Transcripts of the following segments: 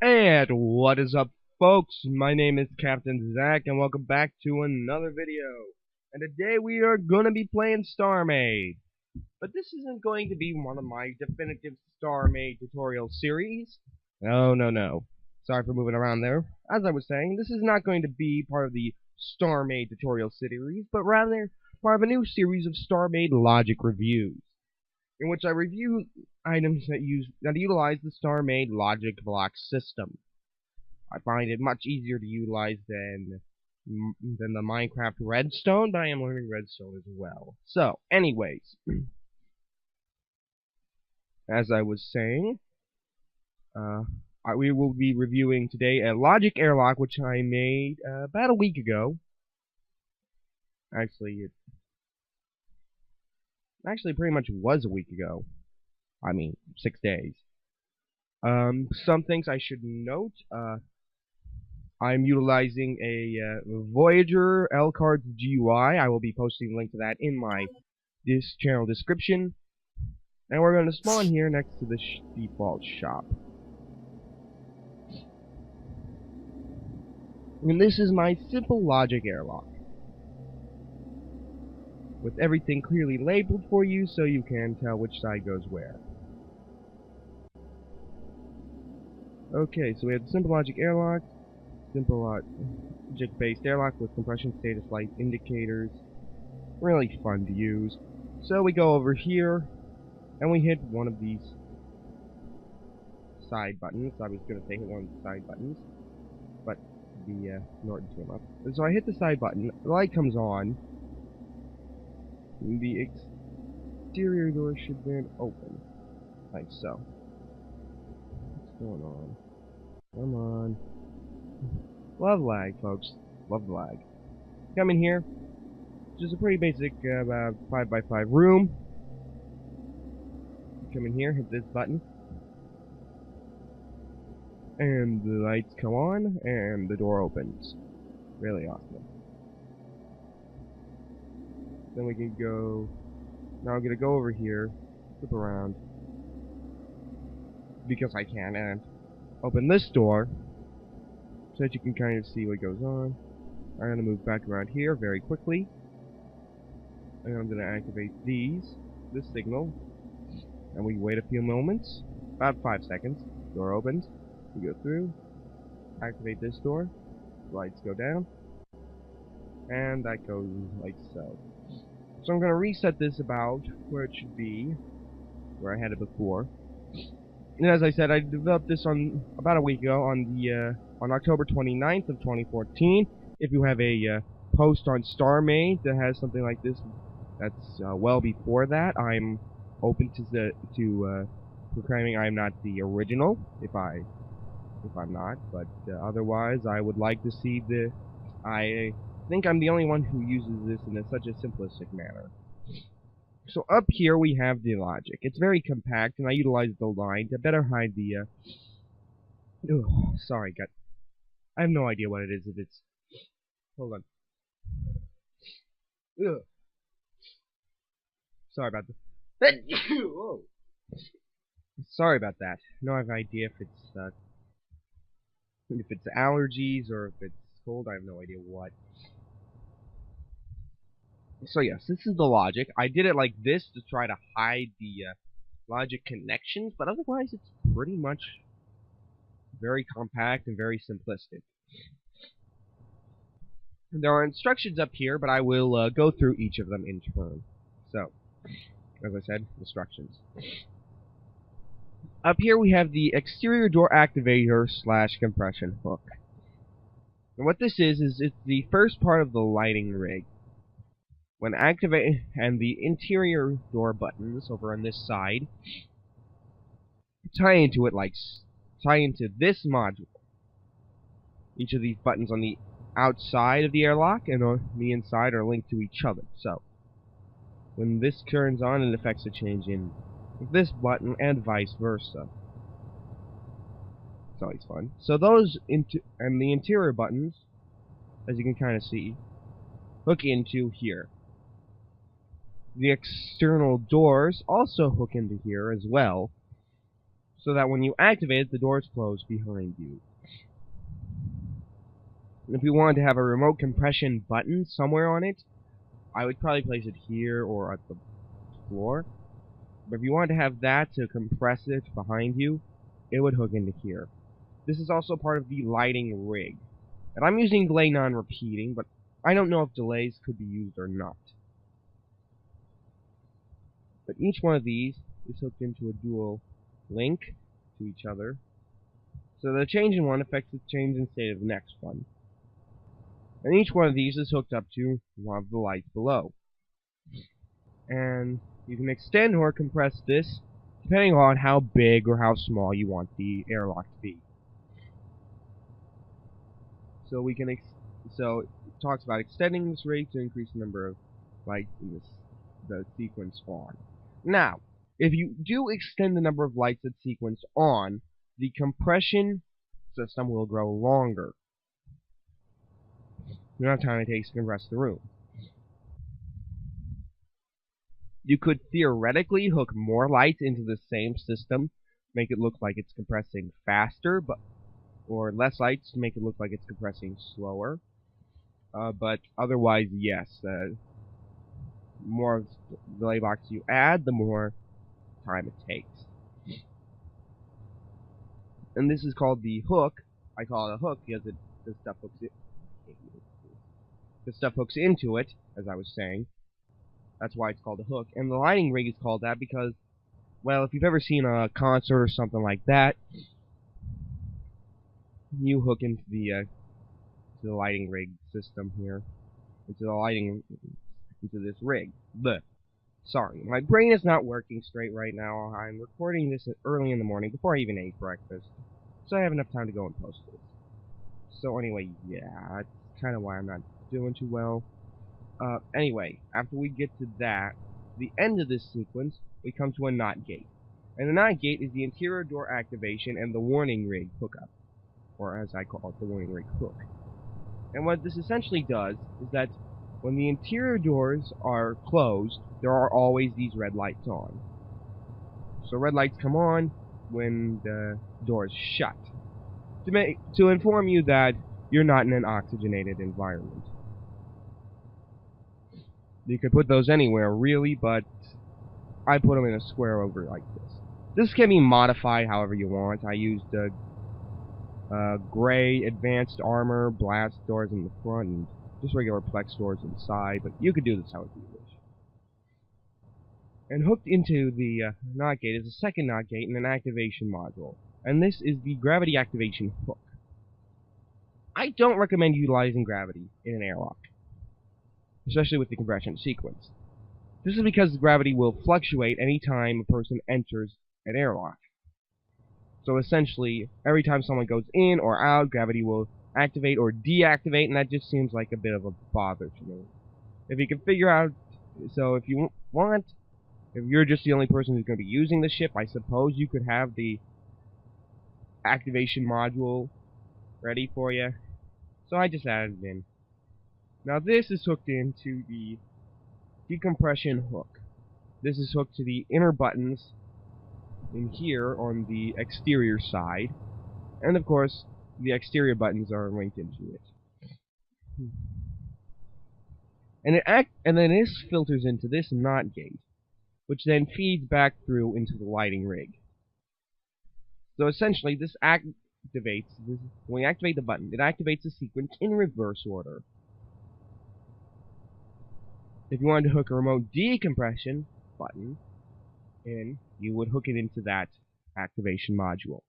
And what is up, folks? My name is Captain Zach, and welcome back to another video. And today we are going to be playing Starmade. But this isn't going to be one of my definitive Starmade tutorial series. No. Sorry for moving around there. As I was saying, this is not going to be part of the Starmade tutorial series, but rather part of a new series of Starmade Logic reviews, in which I review items that utilize the Starmade Logic block system. I find it much easier to utilize than the Minecraft Redstone, but I am learning Redstone as well. So, anyways, as I was saying, we will be reviewing today a Logic Airlock, which I made about a week ago. Actually, it pretty much was a week ago. I mean, 6 days. Some things I should note. I'm utilizing a Voyager LCARS GUI. I will be posting a link to that in my channel description. And we're going to spawn here next to the default shop. And this is my simple logic airlock, with everything clearly labeled for you so you can tell which side goes where. Okay, so we have the simple logic airlock, simple logic-based airlock with compression status light indicators. Really fun to use. So we go over here, and we hit one of these side buttons. I was going to say hit one of the side buttons, but the Norton came up. And so I hit the side button, the light comes on, and the exterior door should then open, like so. What's going on? Come on. Love lag, folks. Love the lag. Come in here. Just a pretty basic 5x5 room. Come in here, hit this button. And the lights come on, and the door opens. Really awesome. Then we can go... Now I'm gonna go over here, flip around, because I can, and open this door, so that you can kind of see what goes on. I'm going to move back around here very quickly. And I'm going to activate this signal. And we wait a few moments, about 5 seconds. Door opens. We go through. Activate this door. Lights go down. And that goes like so. So I'm going to reset this about where it should be, where I had it before. And as I said, I developed this about a week ago on October 29th of 2014. If you have a post on Starmade that has something like this, that's well before that, I'm open to proclaiming I'm not the original. If I'm not, but otherwise, I would like to see I think I'm the only one who uses this in such a simplistic manner. So up here we have the logic. It's very compact, and I utilize the line to better hide the, sorry, I have no idea what it is, if it's... Hold on. Ugh. Sorry about that. Whoa. Sorry about that. No, I have no idea if it's allergies, or if it's cold, I have no idea what. So yes, this is the logic. I did it like this to try to hide the logic connections, but otherwise it's pretty much very compact and very simplistic. There are instructions up here, but I will go through each of them in turn. So, as I said, instructions. Up here we have the exterior door activator / compression hook. And what this is it's the first part of the lighting rig. When activated, and the interior door buttons over on this side tie into this module. Each of these buttons on the outside of the airlock and on the inside are linked to each other. So when this turns on, it affects a change in this button and vice versa. It's always fun. So those and the interior buttons, as you can kind of see, hook into here. The external doors also hook into here as well. so that when you activate it, the doors close behind you. And if you wanted to have a remote compression button somewhere on it, I would probably place it here or at the floor. But if you wanted to have that to compress it behind you, it would hook into here. This is also part of the lighting rig. And I'm using delay non-repeating, but I don't know if delays could be used or not. But each one of these is hooked into a dual link to each other. So the change in one affects the change in state of the next one. And each one of these is hooked up to one of the lights below. And you can extend or compress this depending on how big or how small you want the airlock to be. So we can so it talks about extending this rig to increase the number of lights in the sequence on. Now, if you do extend the number of lights that sequence on, the compression system will grow longer. The amount of time it takes to compress the room. You could theoretically hook more lights into the same system, make it look like it's compressing faster, or less lights to make it look like it's compressing slower. But otherwise, yes, the more delay box you add, the more time it takes. And this is called the hook. I call it a hook because the stuff hooks it. The stuff hooks into it, as I was saying. That's why it's called a hook. And the lighting rig is called that because, well, if you've ever seen a concert or something like that, you hook into the lighting rig system here, into this rig. Blech. Sorry, my brain is not working straight right now. I'm recording this early in the morning before I even ate breakfast, so I have enough time to go and post it. So anyway, yeah, that's kind of why I'm not doing too well. Anyway, after we get to that, the end of this sequence, we come to a NOT gate. And the NOT gate is the interior door activation and the warning rig hookup, or as I call it, the warning rig hook. And what this essentially does is that when the interior doors are closed, there are always these red lights on. So red lights come on when the door is shut, to inform you that you're not in an oxygenated environment. You could put those anywhere, really, but I put them in a square over like this. This can be modified however you want. I used gray advanced armor blast doors in the front and just regular plex doors inside, but you could do this however you wish. And hooked into the NOT gate is a second NOT gate and an activation module, and this is the gravity activation hook. I don't recommend utilizing gravity in an airlock, especially with the compression sequence. This is because gravity will fluctuate any time a person enters an airlock. So essentially, every time someone goes in or out, gravity will activate or deactivate, and that just seems like a bit of a bother to me. If you can figure out, so if you want, if you're just the only person who's going to be using the ship, I suppose you could have the activation module ready for you. So I just added it in. Now this is hooked into the decompression hook. This is hooked to the inner buttons in here on the exterior side, and of course the exterior buttons are linked into it. And then this filters into this NOT gate, which then feeds back through into the lighting rig. So essentially this activates when we activate the button, it activates the sequence in reverse order. If you wanted to hook a remote decompression button in, you would hook it into that activation module.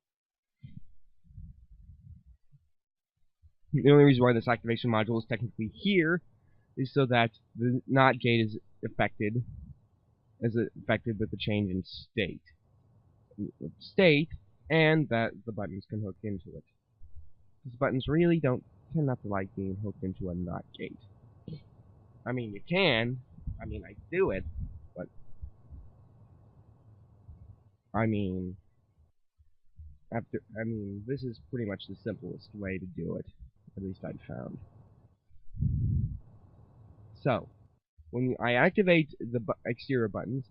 The only reason why this activation module is technically here is so that the NOT gate is affected with the change in state, and that the buttons can hook into it. These buttons really tend not to like being hooked into a NOT gate. I mean, you can. I mean, I do it, but I mean, this is pretty much the simplest way to do it, at least I've found. So, when I activate the exterior buttons,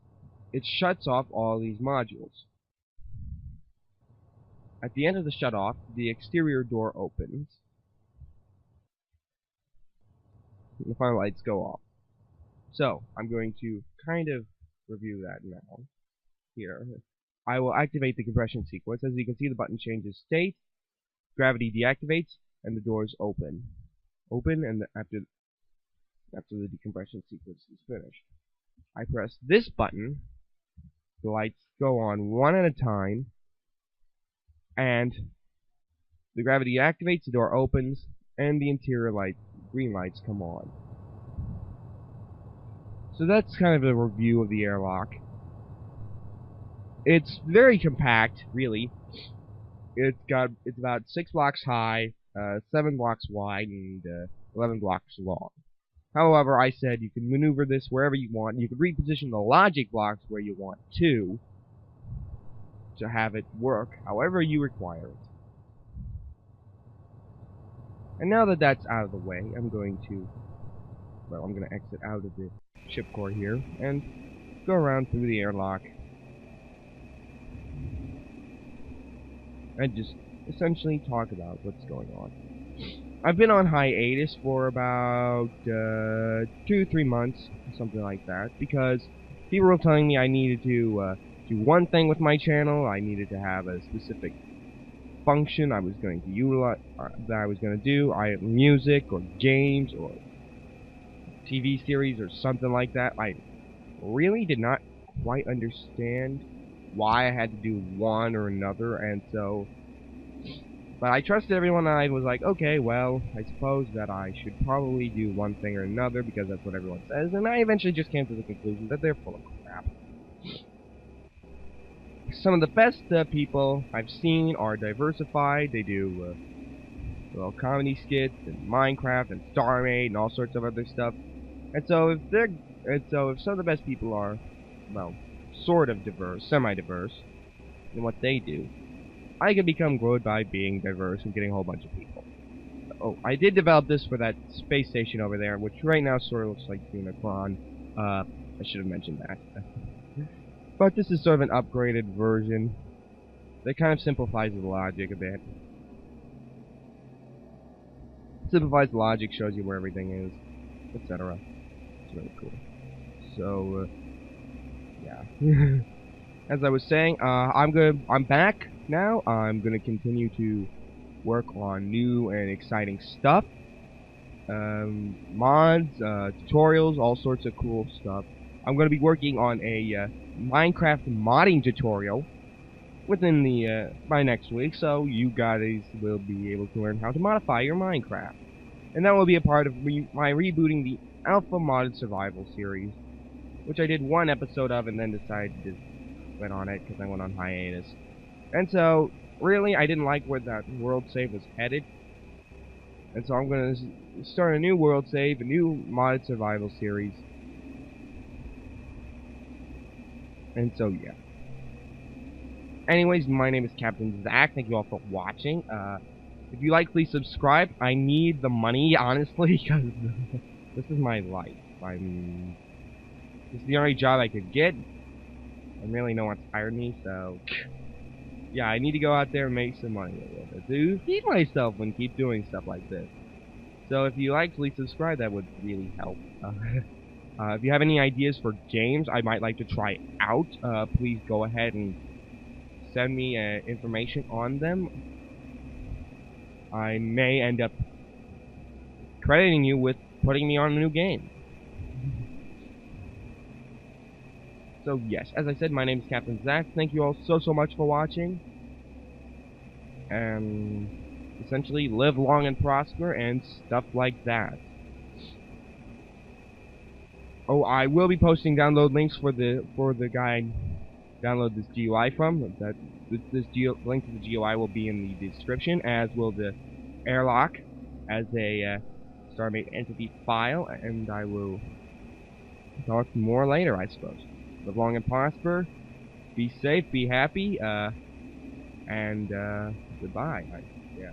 it shuts off all these modules. At the end of the shutoff, the exterior door opens. And the final lights go off. So, I'm going to kind of review that now. Here. I will activate the compression sequence. As you can see, the button changes state, gravity deactivates, and the doors open. And after the decompression sequence is finished. I press this button, the lights go on one at a time, and the gravity activates, the door opens, and the interior green lights come on. So that's kind of a review of the airlock. It's very compact, really. It's about 6 blocks high, 7 blocks wide, and 11 blocks long. However, I said you can maneuver this wherever you want. You can reposition the logic blocks where you want to have it work however you require it. And now that that's out of the way, I'm going to exit out of the ship core here and go around through the airlock and just essentially talk about what's going on. I've been on hiatus for about 2-3 months, something like that, because people were telling me I needed to do one thing with my channel. I needed to have a specific function I was going to utilize, that I was going to do, music or games or TV series or something like that. I really did not quite understand why I had to do one or another, and so. But I trusted everyone, and I was like, okay, well, I suppose that I should probably do one thing or another, because that's what everyone says, and I eventually just came to the conclusion that they're full of crap. Some of the best people I've seen are diversified. They do little comedy skits, and Minecraft, and Starmade, and all sorts of other stuff. And so if some of the best people are, well, sort of diverse, semi-diverse, in what they do, I can become good by being diverse and getting a whole bunch of people. Oh, I did develop this for that space station over there, which right now sort of looks like Unicron. I should have mentioned that. But this is sort of an upgraded version that kind of simplifies the logic a bit. Simplifies the logic, shows you where everything is, etc. It's really cool. So, yeah. As I was saying, I'm back now. I'm gonna continue to work on new and exciting stuff. Mods, tutorials, all sorts of cool stuff. I'm gonna be working on a Minecraft modding tutorial within by next week, so you guys will be able to learn how to modify your Minecraft. And that will be a part of my rebooting the Alpha Modded Survival series, which I did one episode of and then decided to quit on it because I went on hiatus. And so, really, I didn't like where that world save was headed. And so I'm going to start a new world save, a new modded survival series. And so, yeah. Anyways, my name is CAPTAINZACH. Thank you all for watching. If you like, please subscribe. I need the money, honestly, because this is my life. This is the only job I could get. And really no one's hired me, so yeah, I need to go out there and make some money a little bit to feed myself and keep doing stuff like this. So if you like, please subscribe. That would really help. If you have any ideas for games I might like to try out, please go ahead and send me information on them. I may end up crediting you with putting me on a new game. So yes, as I said, my name is CAPTAINZACH. Thank you all so much for watching. And essentially, live long and prosper and stuff like that. Oh, I will be posting download links for the guy download this GUI from. Link to the GUI will be in the description, as will the Airlock as a Starmade entity file, and I will talk more later, I suppose. Live long and prosper. Be safe, be happy, and goodbye. Yeah.